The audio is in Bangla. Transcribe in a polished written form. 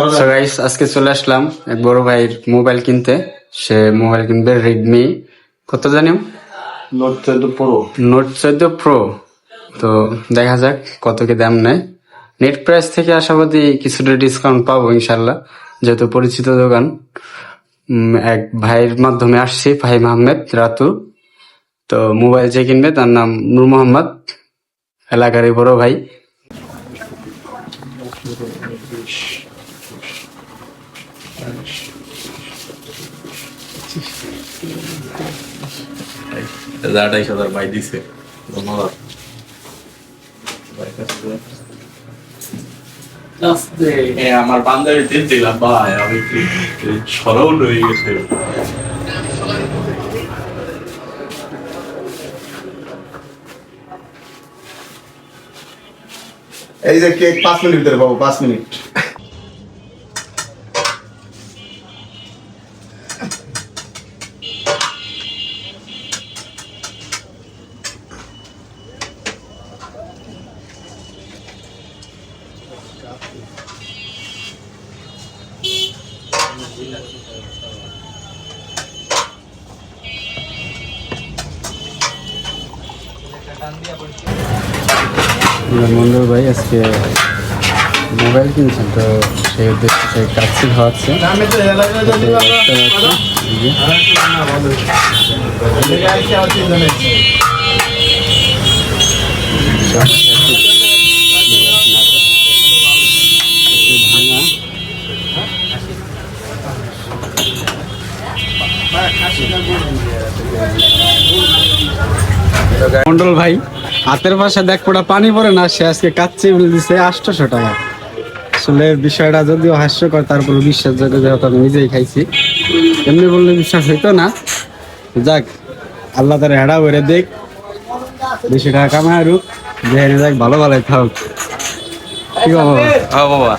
সো গাইস, আজকে চলে আসলাম এক বড় ভাইয়ের মোবাইল কিনতে। সে মোবাইল কিনবে রেডমি, কত জানি, নোট 14 প্রো। তো দেখা যাক কত কি দাম নেয়। নেট প্রাইস থেকে আশাবাদী কিছুটা ডিসকাউন্ট পাবো ইনশাল্লাহ, যেহেতু পরিচিত দোকান। এক ভাইয়ের মাধ্যমে আসছি, ভাই মাহমেদ রাতু। তো মোবাইল যে কিনবে তার নাম নূর মোহাম্মদ, এলাকারই বড় ভাই। ভাই দিছে, ধন্যবাদ। আমার বান্ধবী দিলাম ভাই, আমি সরল হয়ে গেছে। এই যে কেক 5 মিনিট ভিতরে পাবো, 5 মিনিট। মন্ডল ভাই আজকে মোবাইল কিনছেন, তো সেই উদ্দেশ্যে সেই কাচ্ছি খাওয়াচ্ছে। মন্ডল ভাই হাতের পাশে দেখ পোড়া পানি পড়ে না, সে আজকে কাচ্চি বলে দিচ্ছে 800 টাকা। আসলে বিষয়টা যদিও হাস্যকর, তারপরে বিশ্বাসযোগ্য, যেহেতু আমি নিজেই খাইছি। এমনি বললে বিশ্বাস হইতো না। যাক, আল্লাহ তার হেডা ভরে দেখ, 200 টাকা কামায় রুক, যে যাক ভালো ভালো থাক। কি বাবা? বাবা